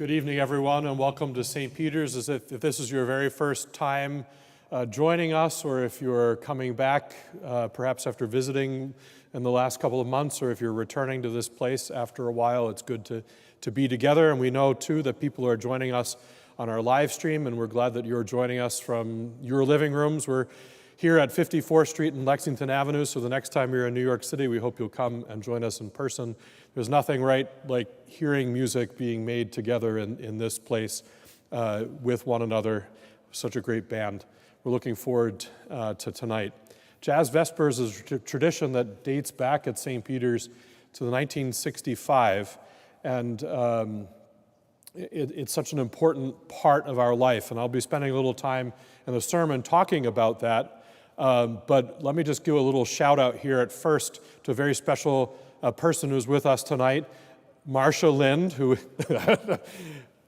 Good evening, everyone, and welcome to St. Peter's. As if this is your very first time joining us, or if you're coming back, perhaps after visiting in the last couple of months, or if you're returning to this place after a while, it's good to be together. And we know, too, that people are joining us on our live stream, and we're glad that you're joining us from your living rooms. We're here at 54th Street and Lexington Avenue, so the next time you're in New York City, we hope you'll come and join us in person. There's nothing right like hearing music being made together in this place with one another. Such a great band. We're looking forward to tonight. Jazz Vespers is a tradition that dates back at St. Peter's to the 1965, and it's such an important part of our life, and I'll be spending a little time in the sermon talking about that. But let me just give a little shout out here at first to a very special person who's with us tonight, Marcia Lind, who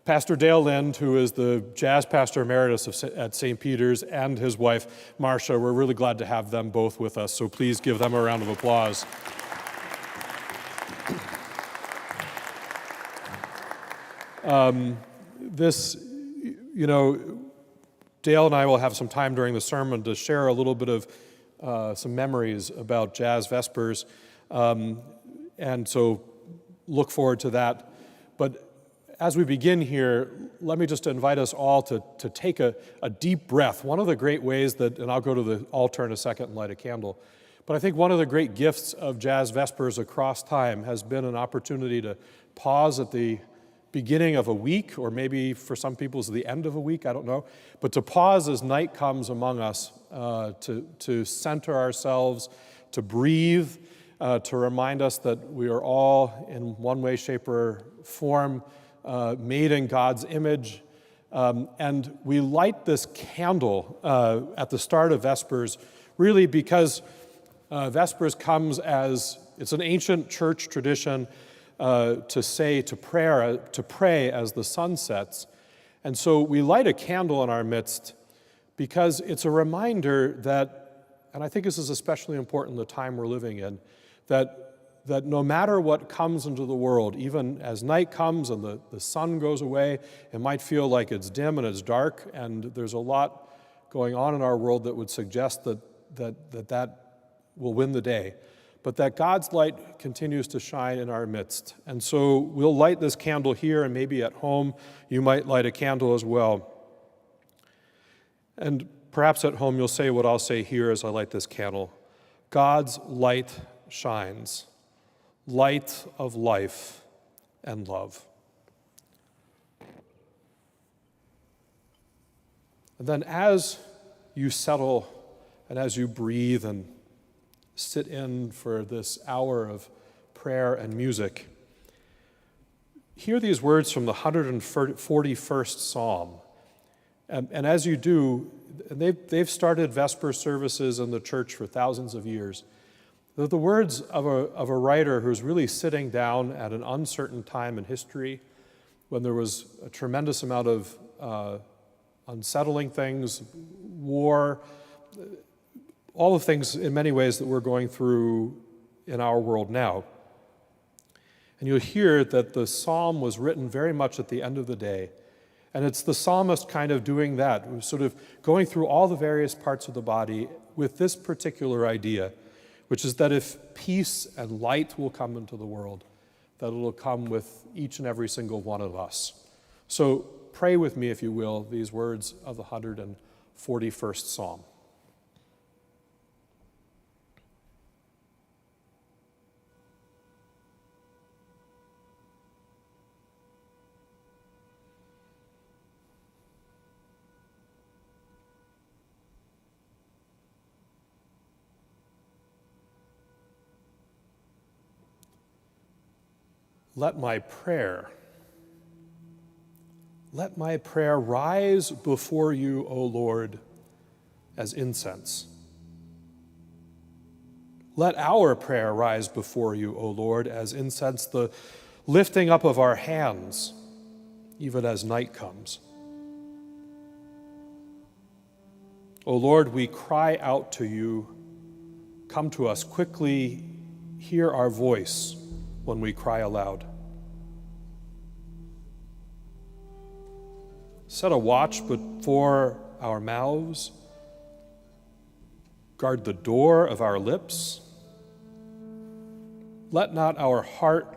Pastor Dale Lind, who is the jazz pastor emeritus at St. Peter's, and his wife, Marcia. We're really glad to have them both with us, so please give them a round of applause. Dale and I will have some time during the sermon to share a little bit of some memories about Jazz Vespers, and so look forward to that. But as we begin here, let me just invite us all to take a deep breath. One of the great ways that, and I'll go to the altar in a second and light a candle, but I think one of the great gifts of Jazz Vespers across time has been an opportunity to pause at the beginning of a week, or maybe for some people it's the end of a week, I don't know, but to pause as night comes among us, to center ourselves, to breathe, to remind us that we are all in one way, shape, or form made in God's image. And we light this candle at the start of Vespers, really because Vespers comes as, it's an ancient church tradition to pray as the sun sets. And so we light a candle in our midst because it's a reminder that, and I think this is especially important in the time we're living in, that no matter what comes into the world, even as night comes and the sun goes away, it might feel like it's dim and it's dark, and there's a lot going on in our world that would suggest that will win the day, but that God's light continues to shine in our midst. And so we'll light this candle here, and maybe at home you might light a candle as well. And perhaps at home you'll say what I'll say here as I light this candle. God's light shines, light of life and love. And then as you settle and as you breathe and sit in for this hour of prayer and music, hear these words from the 141st Psalm. And as you do, they've started Vesper services in the church for thousands of years. They're the words of a writer who's really sitting down at an uncertain time in history when there was a tremendous amount of unsettling things, war, all the things in many ways that we're going through in our world now. And you'll hear that the psalm was written very much at the end of the day. And it's the psalmist kind of doing that, sort of going through all the various parts of the body with this particular idea, which is that if peace and light will come into the world, that it will come with each and every single one of us. So pray with me, if you will, these words of the 141st Psalm. Let my prayer rise before you, O Lord, as incense. Let our prayer rise before you, O Lord, as incense, the lifting up of our hands, even as night comes. O Lord, we cry out to you. Come to us quickly, hear our voice when we cry aloud. Set a watch before our mouths. Guard the door of our lips. Let not our heart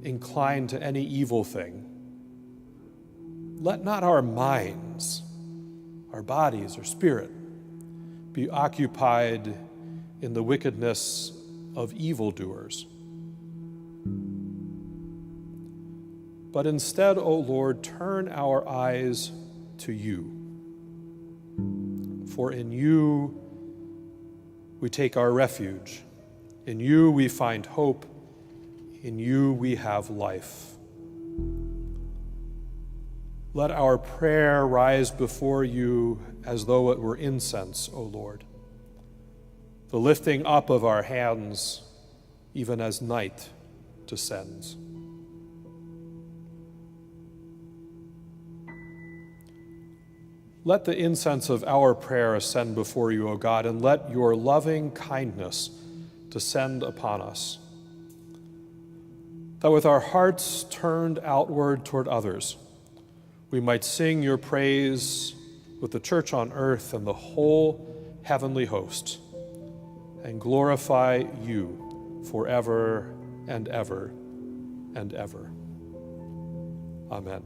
incline to any evil thing. Let not our minds, our bodies, or spirit be occupied in the wickedness of evildoers. But instead, O Lord, turn our eyes to you. For in you we take our refuge. In you we find hope. In you we have life. Let our prayer rise before you as though it were incense, O Lord, the lifting up of our hands even as night descends. Let the incense of our prayer ascend before you, O God, and let your loving kindness descend upon us, that with our hearts turned outward toward others, we might sing your praise with the church on earth and the whole heavenly host, and glorify you forever and ever and ever. Amen.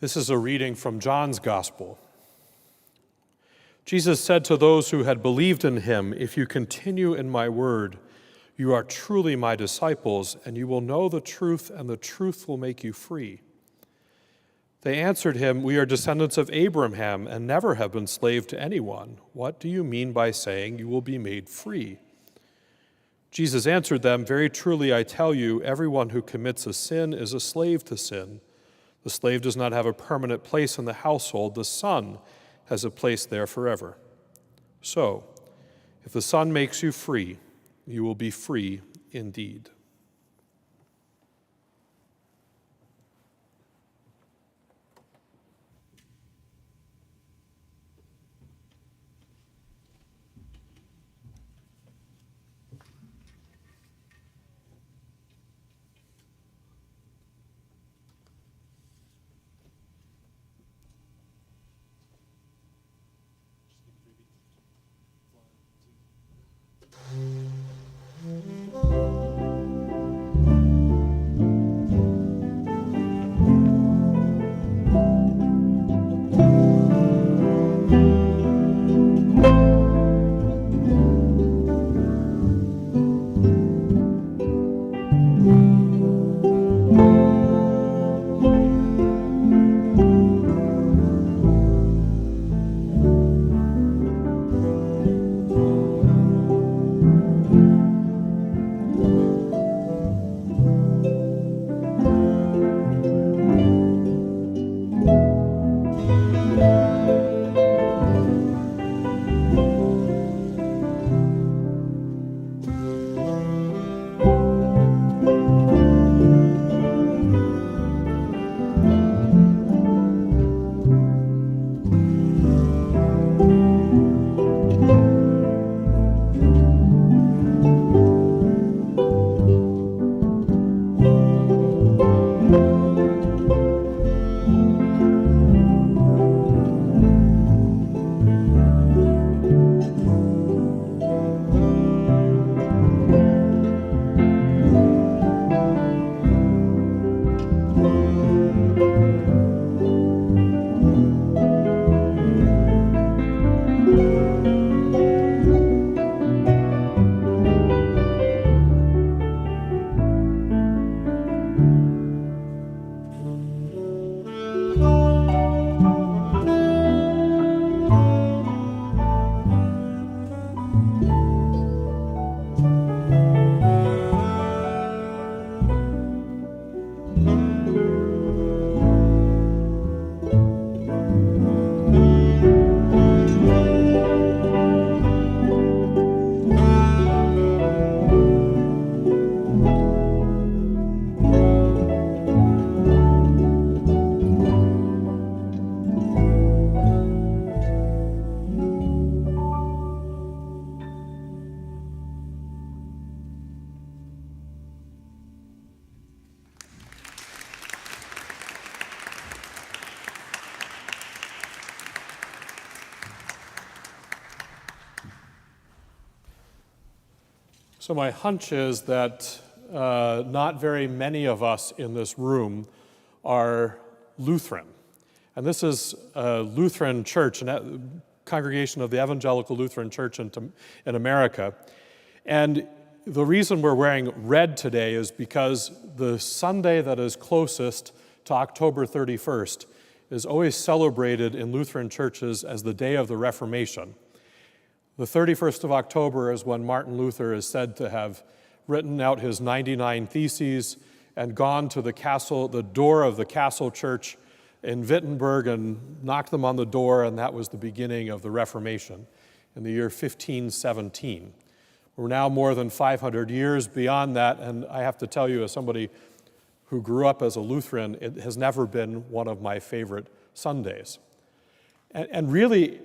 This is a reading from John's Gospel. Jesus said to those who had believed in him, "If you continue in my word, you are truly my disciples, and you will know the truth, and the truth will make you free." They answered him, "We are descendants of Abraham and never have been slave to anyone. What do you mean by saying you will be made free?" Jesus answered them, "Very truly I tell you, everyone who commits a sin is a slave to sin. The slave does not have a permanent place in the household. The son has a place there forever. So, if the Son makes you free, you will be free indeed." So my hunch is that not very many of us in this room are Lutheran. And this is a Lutheran church, a congregation of the Evangelical Lutheran Church in America. And the reason we're wearing red today is because the Sunday that is closest to October 31st is always celebrated in Lutheran churches as the day of the Reformation. The 31st of October is when Martin Luther is said to have written out his 99 Theses and gone to the door of the castle church in Wittenberg and knocked them on the door, and that was the beginning of the Reformation in the year 1517. We're now more than 500 years beyond that, and I have to tell you, as somebody who grew up as a Lutheran, it has never been one of my favorite Sundays. And really,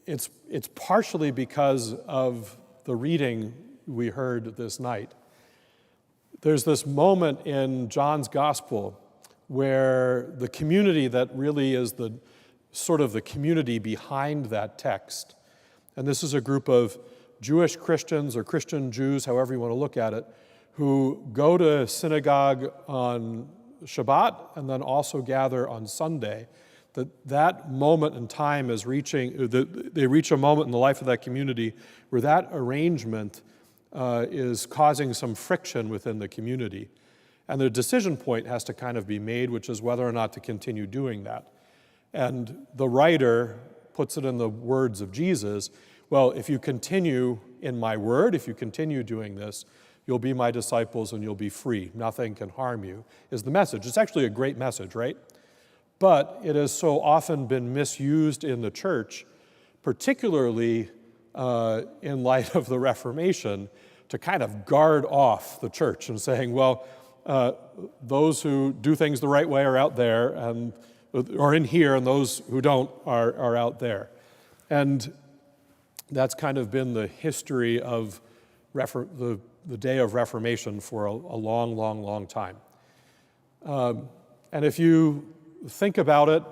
it's partially because of the reading we heard this night. There's this moment in John's Gospel where the community that really is the sort of the community behind that text, and this is a group of Jewish Christians or Christian Jews, however you want to look at it, who go to synagogue on Shabbat and then also gather on Sunday, that moment in time is they reach a moment in the life of that community where that arrangement is causing some friction within the community. And the decision point has to kind of be made, which is whether or not to continue doing that. And the writer puts it in the words of Jesus, well, if you continue in my word, if you continue doing this, you'll be my disciples and you'll be free. Nothing can harm you, is the message. It's actually a great message, right? But it has so often been misused in the church, particularly in light of the Reformation, to kind of guard off the church and saying, well, those who do things the right way are out there, and or in here, and those who don't are out there. And that's kind of been the history of the day of Reformation for a long, long, long time. And if you think about it,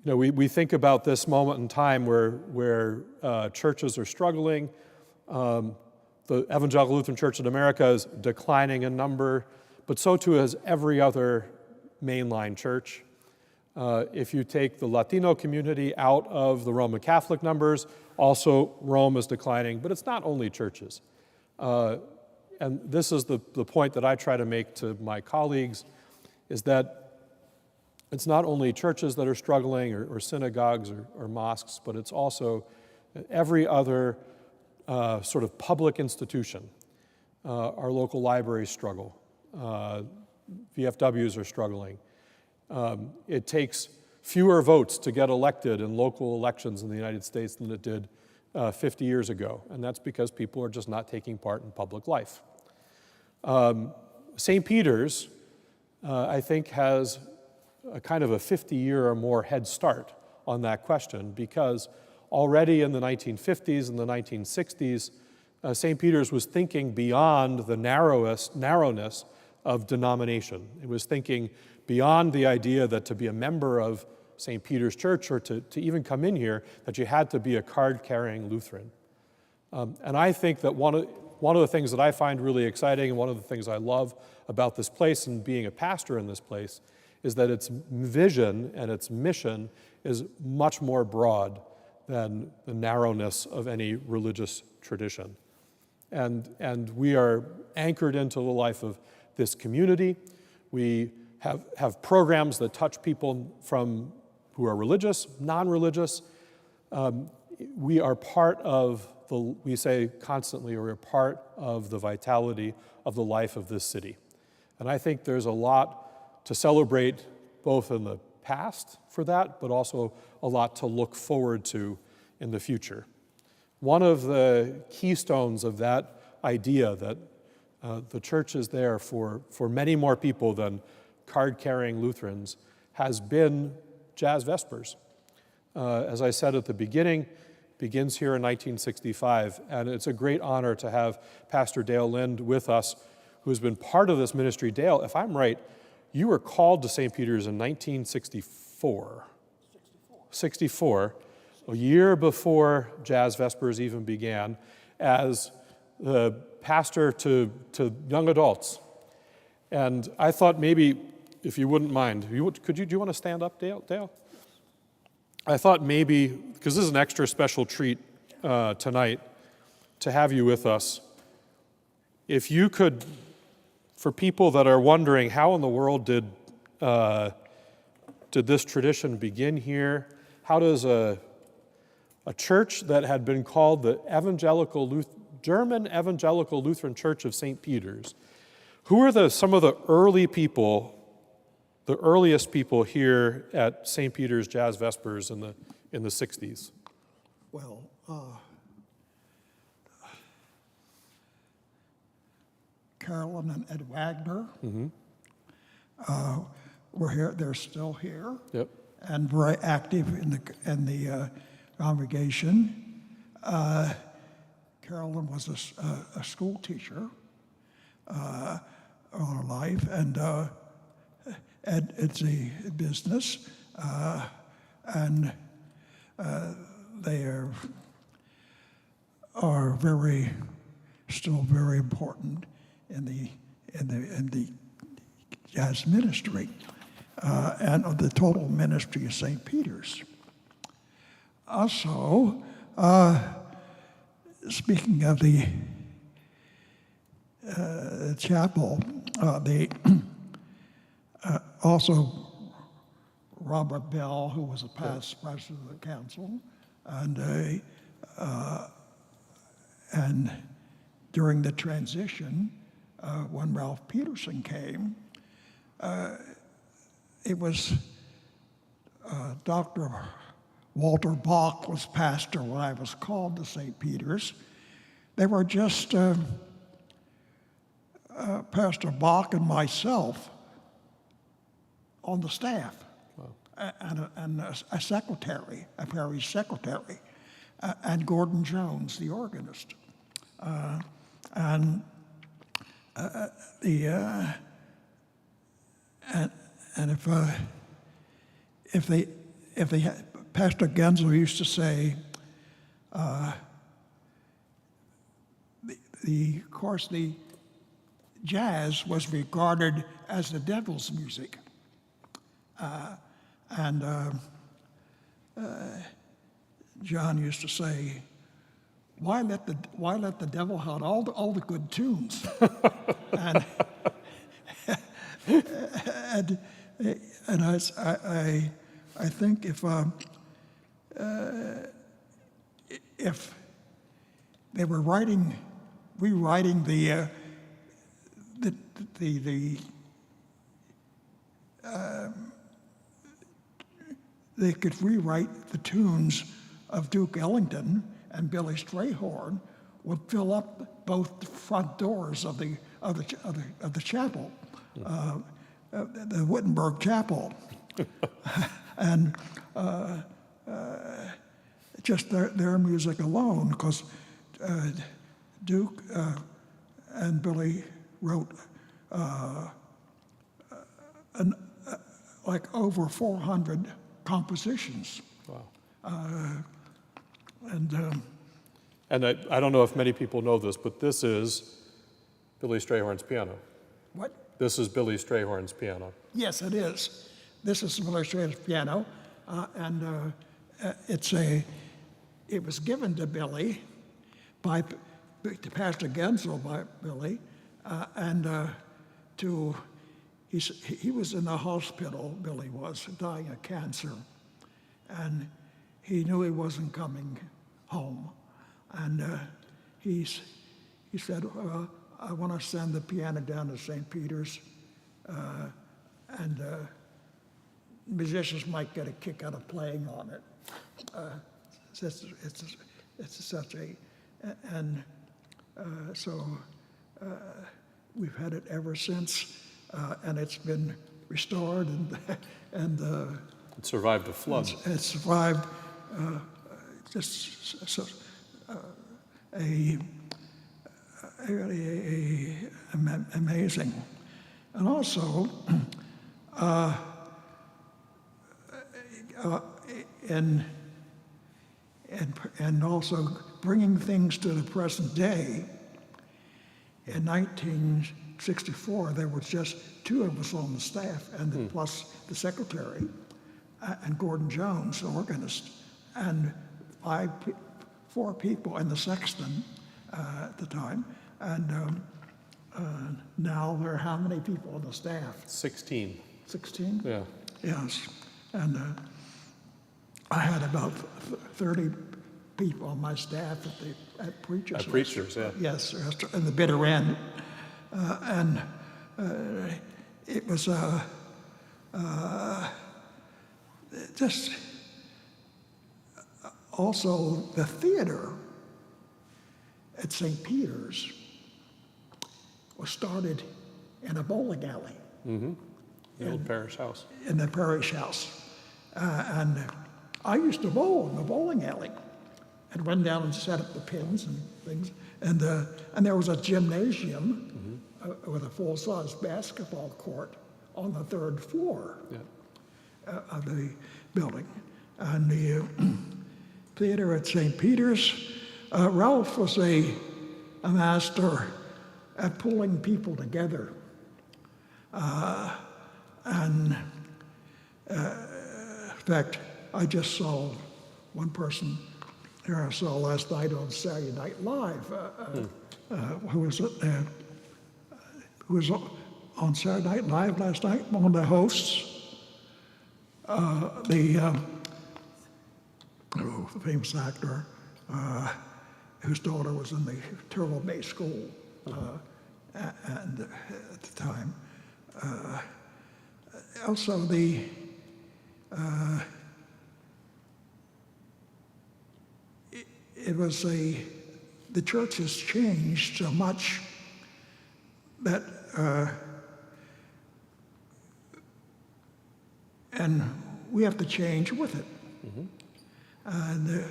we think about this moment in time where churches are struggling. The Evangelical Lutheran Church in America is declining in number, but so too is every other mainline church. If you take the Latino community out of the Roman Catholic numbers, also Rome is declining, but it's not only churches. And this is the point that I try to make to my colleagues, is that it's not only churches that are struggling or synagogues or mosques, but it's also every other sort of public institution. Our local libraries struggle. VFWs are struggling. It takes fewer votes to get elected in local elections in the United States than it did 50 years ago, and that's because people are just not taking part in public life. St. Peter's, I think, has a kind of a 50-year or more head start on that question, because already in the 1950s and the 1960s, St. Peter's was thinking beyond the narrowness of denomination. It was thinking beyond the idea that to be a member of St. Peter's Church or to even come in here, that you had to be a card-carrying Lutheran. And I think that one of the things that I find really exciting and one of the things I love about this place and being a pastor in this place is that its vision and its mission is much more broad than the narrowness of any religious tradition. And we are anchored into the life of this community. We have programs that touch people from who are religious, non-religious. We are part of we say constantly, we're part of the vitality of the life of this city. And I think there's a lot to celebrate both in the past for that, but also a lot to look forward to in the future. One of the keystones of that idea that the church is there for many more people than card-carrying Lutherans has been Jazz Vespers. As I said at the beginning, begins here in 1965, and it's a great honor to have Pastor Dale Lind with us, who's been part of this ministry. Dale, if I'm right, you were called to St. Peter's in 1964. 64, a year before Jazz Vespers even began, as the pastor to young adults. And I thought maybe, if you wouldn't mind, do you want to stand up, Dale? I thought maybe, because this is an extra special treat tonight to have you with us, if you could, for people that are wondering how in the world did this tradition begin here, how does a church that had been called the German Evangelical Lutheran Church of St. Peter's, who are some of the early people, the earliest people here at St. Peter's Jazz Vespers in the 60s? Well, Carolyn and Ed Wagner were here. They're still here. Yep. And very active in the congregation. Carolyn was a school teacher all her life, and Ed, it's a business, and they are still very important in the jazz ministry and of the total ministry of St. Peter's. Also, speaking of the chapel, also Robert Bell, who was a past president of the council, and during the transition, when Ralph Peterson came, it was Dr. Walter Bach was pastor when I was called to St. Peter's. They were just Pastor Bach and myself on the staff. Wow. And a secretary, a parish secretary, and Gordon Jones, the organist. And if they had, Pastor Gensler used to say, of course, the jazz was regarded as the devil's music, and John used to say, "Why let the devil have all the good tunes?" and I think if they were rewriting they could rewrite the tunes of Duke Ellington, and Billy Strayhorn would fill up both the front doors of the chapel, the Wittenberg Chapel, and just their music alone, because Duke and Billy wrote like over 400 compositions. Wow. And I don't know if many people know this, but this is Billy Strayhorn's piano. what? This is Billy Strayhorn's piano. Yes, it is. This is Billy Strayhorn's piano, and it was given to Billy to Pastor Gensel by Billy, he was in the hospital. Billy was dying of cancer, and he knew he wasn't coming home, and he said, "I want to send the piano down to St. Peter's, and musicians might get a kick out of playing on it." It's such a, and so we've had it ever since, and it's been restored, and It survived a flood. It survived just really amazing, and also and also bringing things to the present day. In 1964, there was just 2 of us on the staff, and plus the secretary, and Gordon Jones, the organist, and 4 people, and the sexton at the time. And now there are how many people on the staff? 16. 16? Yeah. Yes. And I had about 30 people on my staff at Preachers. At Preachers, yeah. Yes, in the bitter end. And it was just also the theater at St. Peter's was started in a bowling alley. Mm-hmm. The old parish house. In the parish house. And I used to bowl in the bowling alley and run down and set up the pins and things. And there was a gymnasium with a full-size basketball court on the 3rd floor of the building. And the theater at St. Peter's, Ralph was a master at pulling people together. In fact, I just saw one person here I saw last night on Saturday Night Live, who was on Saturday Night Live last night, one of the hosts, the famous actor, whose daughter was in the Turtle Bay School and at the time. Also, the church has changed so much that, and we have to change with it. Mm-hmm. And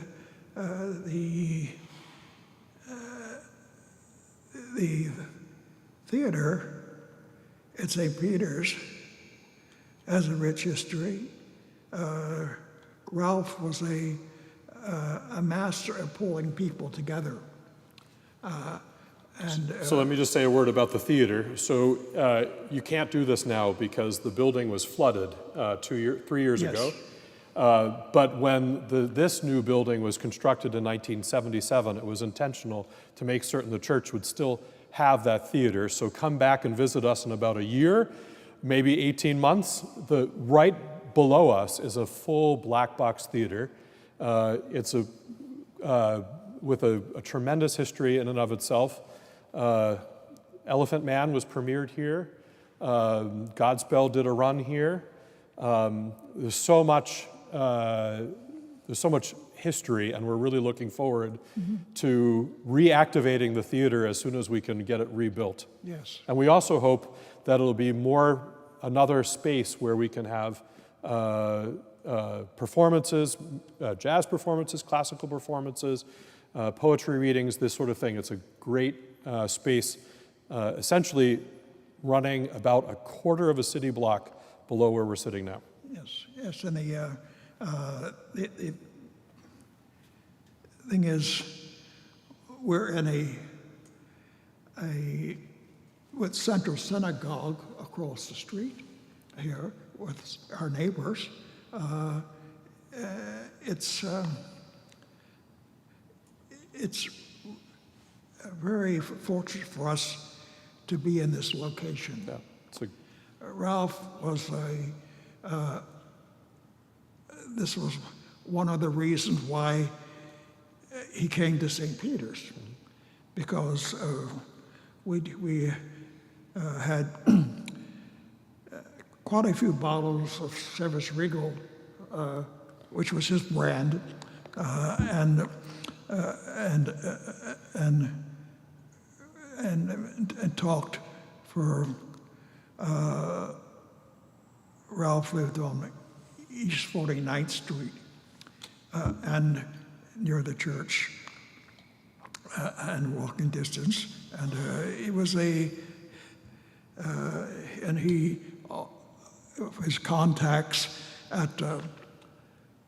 the theater at St. Peter's has a rich history. Ralph was a master at pulling people together. So let me just say a word about the theater. So you can't do this now because the building was flooded 3 years Yes. ago. But when this new building was constructed in 1977, it was intentional to make certain the church would still have that theater. So come back and visit us in about a year, maybe 18 months. Right below us is a full black box theater. It's with a tremendous history in and of itself. Elephant Man was premiered here. Godspell did a run here. There's so much history, and we're really looking forward to reactivating the theater as soon as we can get it rebuilt. Yes. And we also hope that it'll be another space where we can have performances, jazz performances, classical performances, poetry readings, this sort of thing. It's a great space, essentially running about a quarter of a city block below where we're sitting now. Yes, and the thing is, we're in a with Central Synagogue across the street here with our neighbors. It's very fortunate for us to be in this location. Yeah, Ralph was this was one of the reasons why he came to St. Peter's, because we had quite a few bottles of Service Regal, which was his brand, and talked for. Ralph lived on East 49th Street and near the church and walking distance. And it was and his contacts at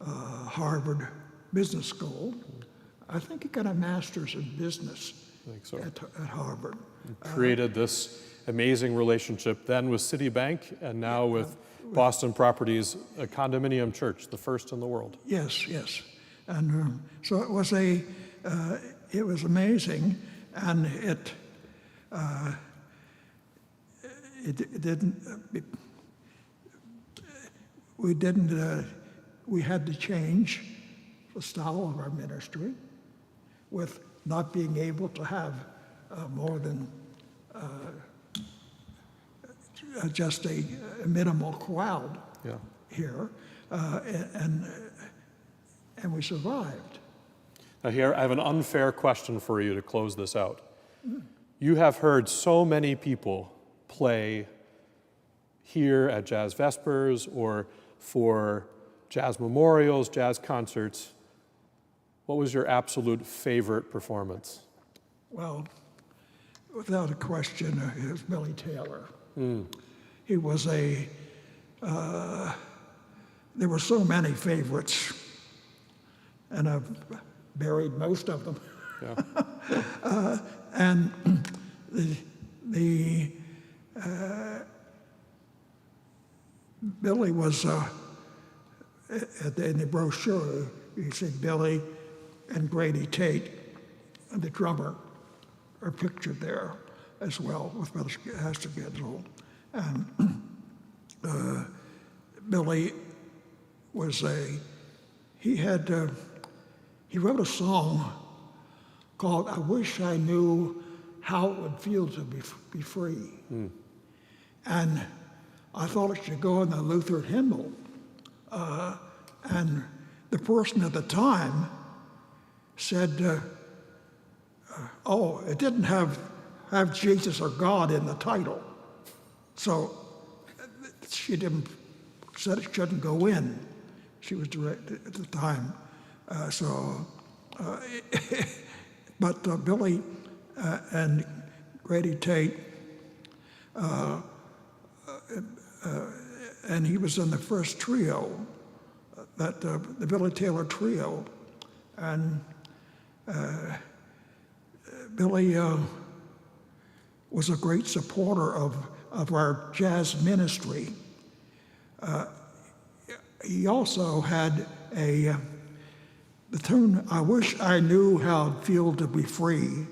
Harvard Business School. I think he got a master's in business at Harvard. Created this amazing relationship then with Citibank and now with Boston Properties, a condominium church, the first in the world. Yes, and so it was amazing, and we had to change the style of our ministry with not being able to have more than just a minimal crowd here, and we survived. Now here, I have an unfair question for you to close this out. You have heard so many people play here at Jazz Vespers or for jazz memorials, jazz concerts. What was your absolute favorite performance? Well, without a question, it was Billy Taylor. He was there were so many favorites, and I've buried most of them. Yeah. And Billy was, in the brochure, you see Billy and Grady Tate, and the drummer, are pictured there as well with Brother Hastigetzel. And Billy was he wrote a song called "I Wish I Knew How It Would Feel to Be Free." And I thought it should go in the Lutheran hymnal. And the person at the time said, it didn't have Jesus or God in the title. So she said it shouldn't go in. She was directed at the time. But Billy and Grady Tate, and he was in the first trio, the Billy Taylor Trio. And Billy was a great supporter of our jazz ministry. He also had the tune, "I Wish I Knew How It'd Feel to Be Free,"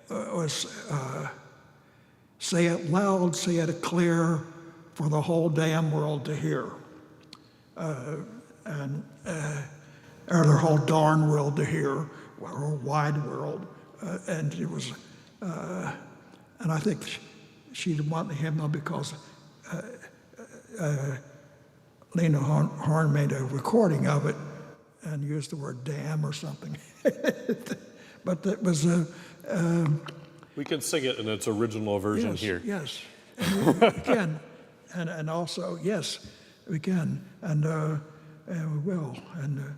was "Say it loud, say it clear, for the whole damn world to hear." Or the whole darn world to hear, or wide world. And it was, and I think she didn't want the hymnal because Lena Horn made a recording of it and used the word damn or something. But it was we can sing it in its original version here. Yes, and we can. And also, yes, we can. And we will. And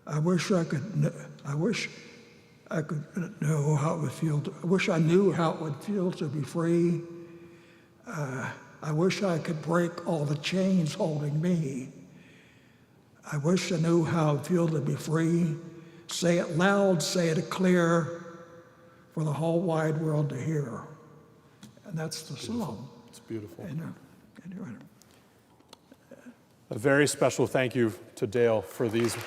I wish I could know how it would feel. I wish I knew how it would feel to be free. I wish I could break all the chains holding me. I wish I knew how it would feel to be free. Say it loud, say it clear, for the whole wide world to hear. And that's the song. It's beautiful. Anyway. A very special thank you to Dale for these.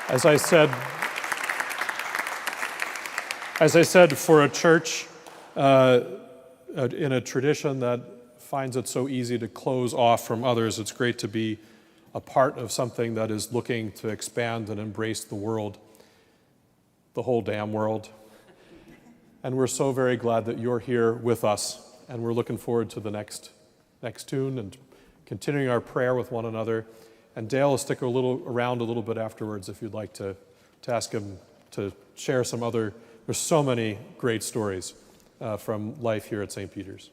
As I said, for a church in a tradition that finds it so easy to close off from others, it's great to be a part of something that is looking to expand and embrace the world, the whole damn world. And we're so very glad that you're here with us, and we're looking forward to the next tune and continuing our prayer with one another. And Dale will stick around a little bit afterwards if you'd like to ask him to share some other. There's so many great stories from life here at St. Peter's.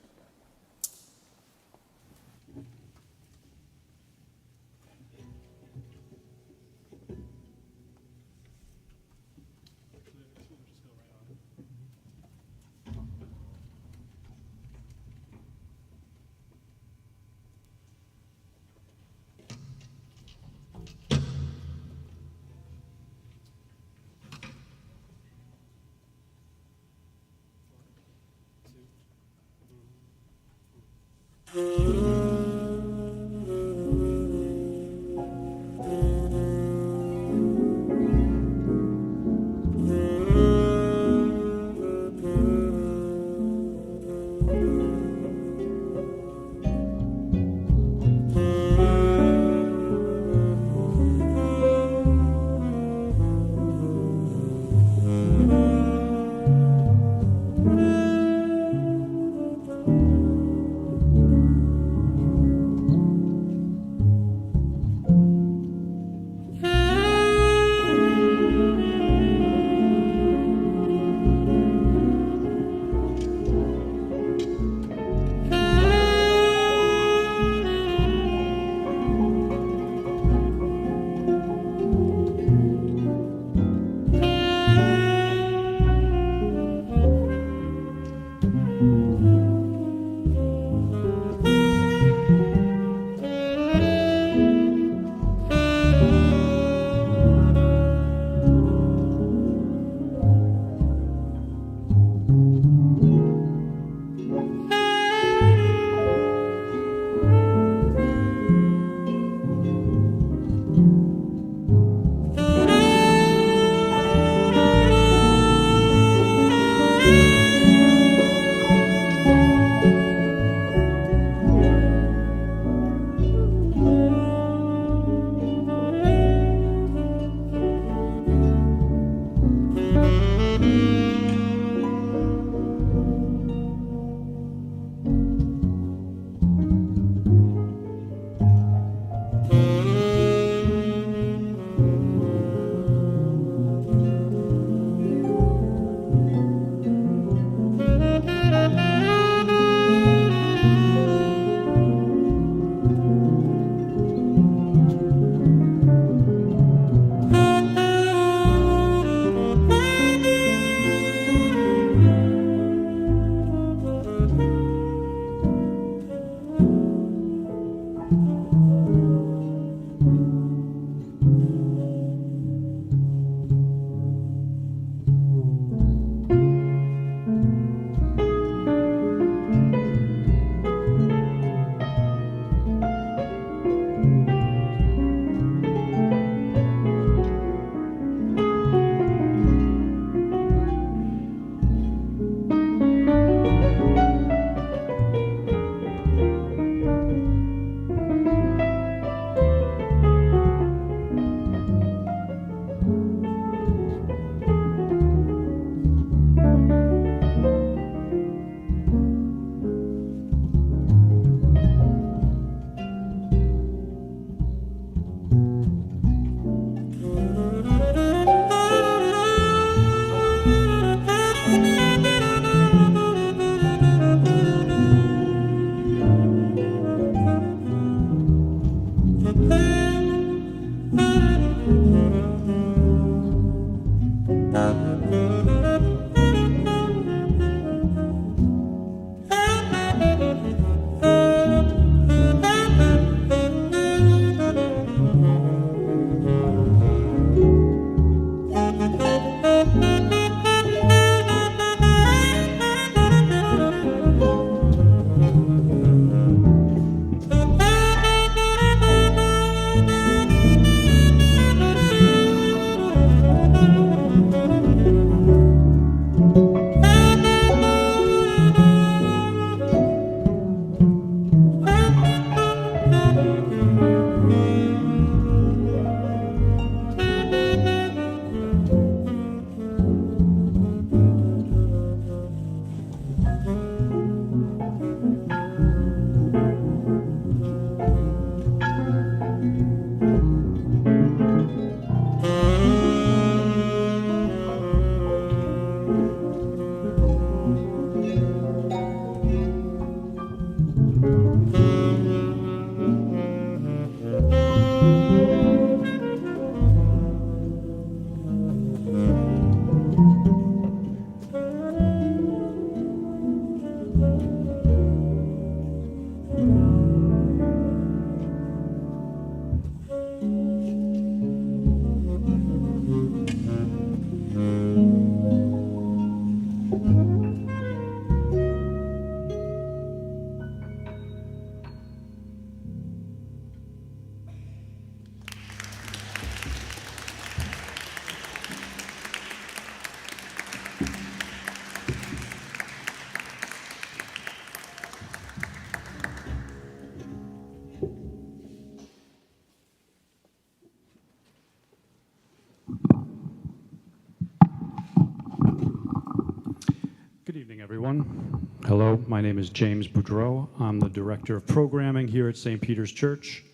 Everyone. Hello, my name is James Beaudreau. I'm the Director of Programming here at St. Peter's Church.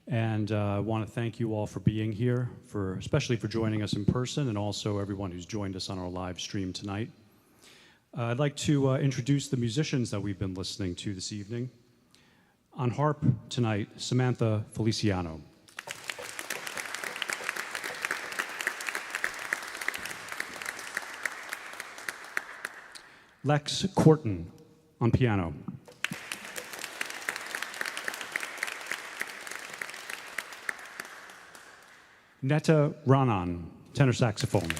And I want to thank you all for being here, especially for joining us in person, and also everyone who's joined us on our live stream tonight. I'd like to introduce the musicians that we've been listening to this evening. On harp tonight, Samantha Feliciano. Lex Korten on piano. Neta Raanan, tenor saxophone.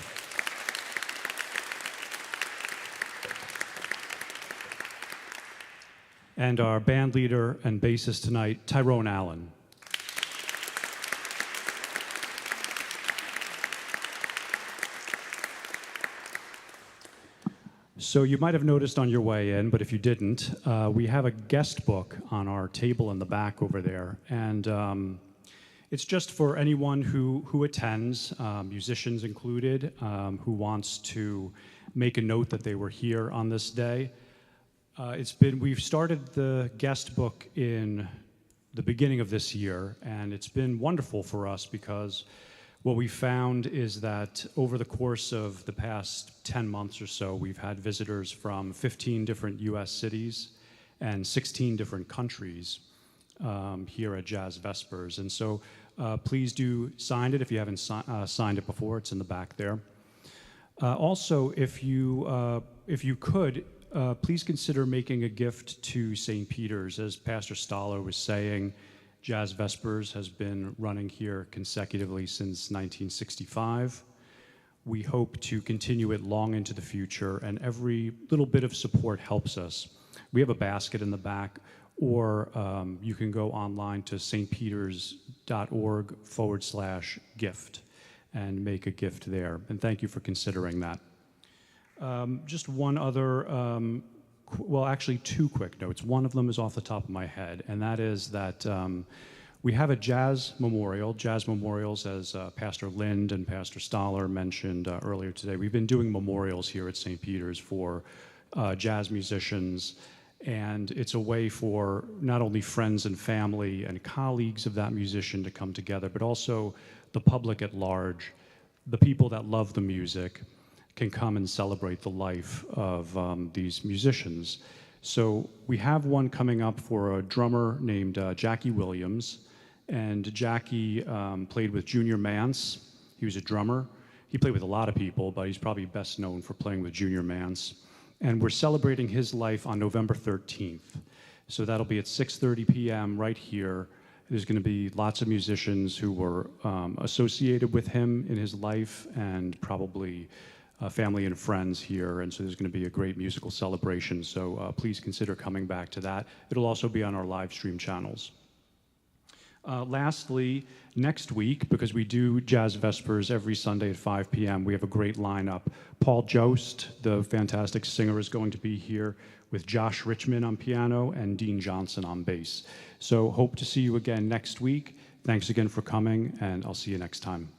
And our band leader and bassist tonight, Tyrone Allen. So you might have noticed on your way in, but if you didn't, we have a guest book on our table in the back over there. And it's just for anyone who attends, musicians included, who wants to make a note that they were here on this day. We've started the guest book in the beginning of this year, and it's been wonderful for us because what we found is that over the course of the past 10 months or so, we've had visitors from 15 different US cities and 16 different countries here at Jazz Vespers. And so please do sign it if you haven't signed it before. It's in the back there. Also, if you could, please consider making a gift to St. Peter's. As Pastor Stahler was saying, Jazz Vespers has been running here consecutively since 1965. We hope to continue it long into the future, and every little bit of support helps us. We have a basket in the back, or you can go online to stpeters.org/gift and make a gift there. And thank you for considering that. Just one other, well, actually two quick notes. One of them is off the top of my head, and that is that we have a jazz memorial. Jazz memorials, as Pastor Lind and Pastor Stahler mentioned earlier today, we've been doing memorials here at St. Peter's for jazz musicians, and it's a way for not only friends and family and colleagues of that musician to come together, but also the public at large, the people that love the music, can come and celebrate the life of these musicians. So we have one coming up for a drummer named Jackie Williams, and Jackie played with Junior Mance. He was a drummer. He played with a lot of people, but he's probably best known for playing with Junior Mance. And we're celebrating his life on November 13th. So that'll be at 6:30 p.m. right here. There's going to be lots of musicians who were associated with him in his life, and probably family and friends here, and so there's going to be a great musical celebration, so please consider coming back to that. It'll also be on our live stream channels. Lastly, next week, because we do Jazz Vespers every Sunday at 5 p.m., we have a great lineup. Paul Jost, the fantastic singer, is going to be here with Josh Richmond on piano and Dean Johnson on bass. So hope to see you again next week. Thanks again for coming, and I'll see you next time.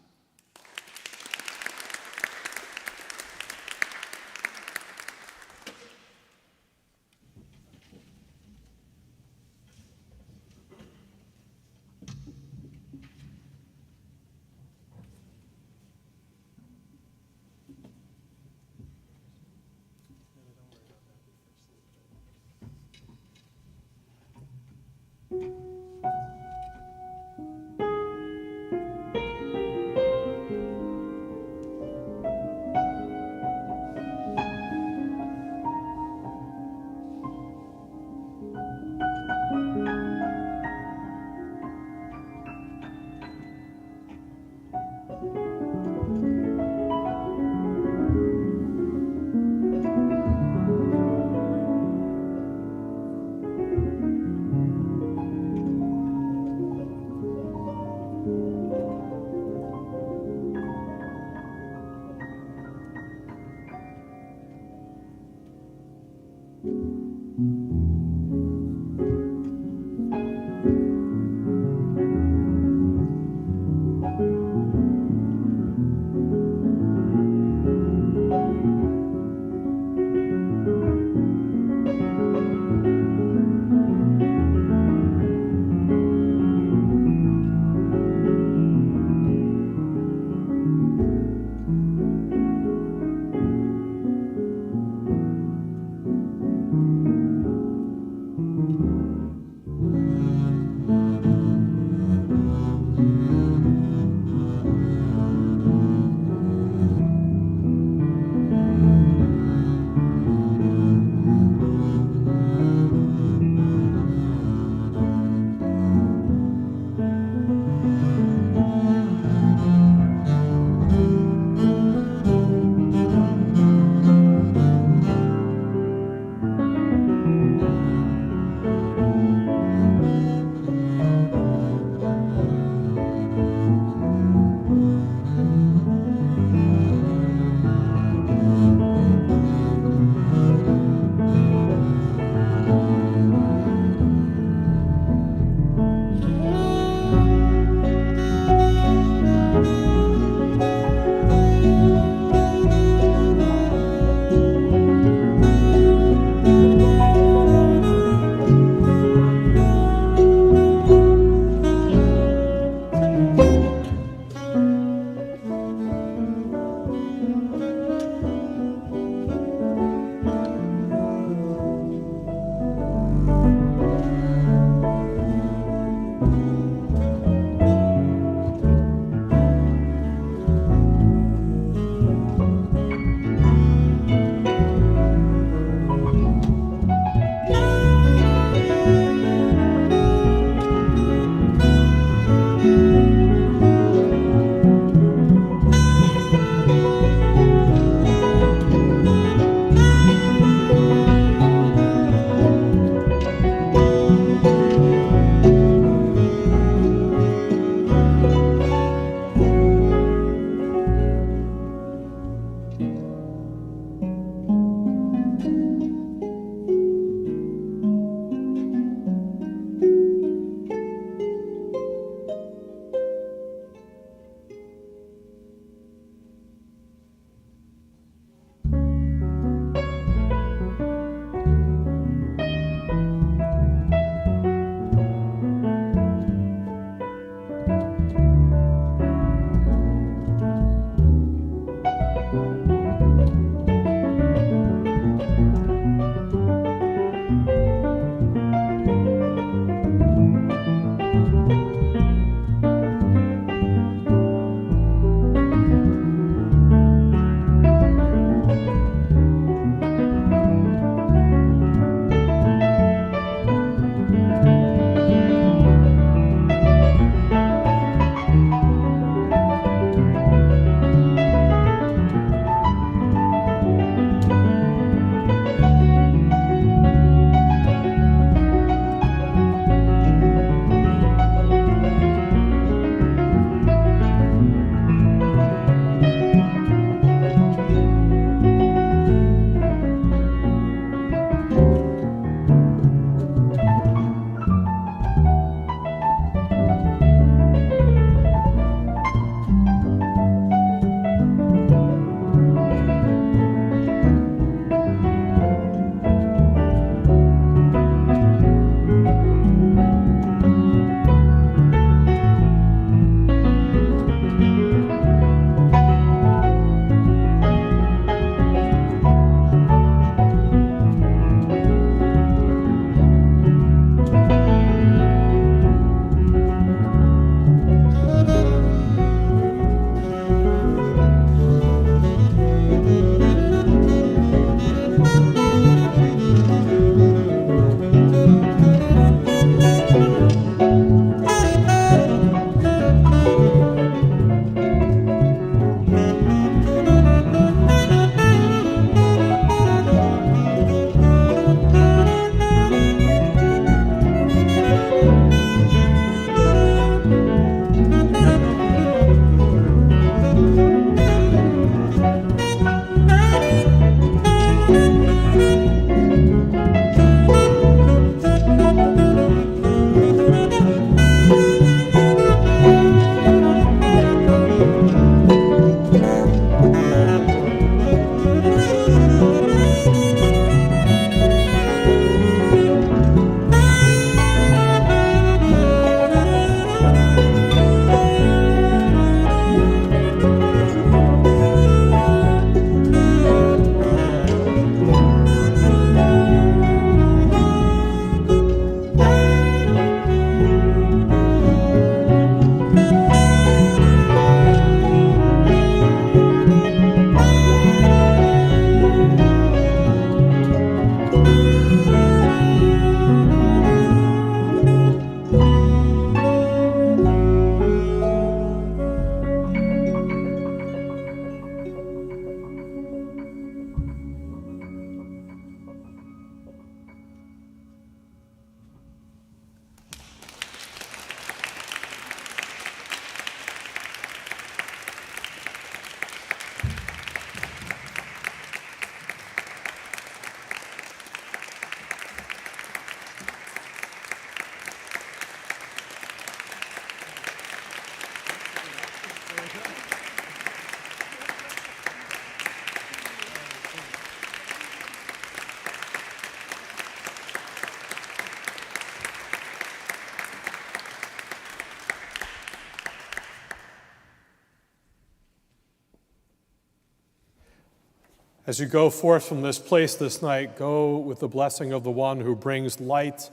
As you go forth from this place this night, go with the blessing of the one who brings light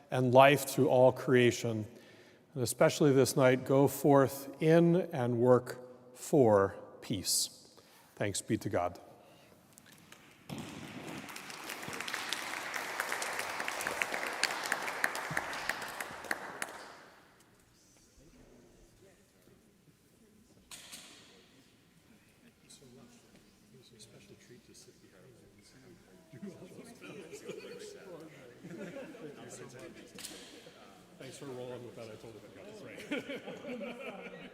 and life to all creation. And especially this night, go forth in and work for peace. Thanks be to God. Thanks for rolling with that. I totally forgot to say.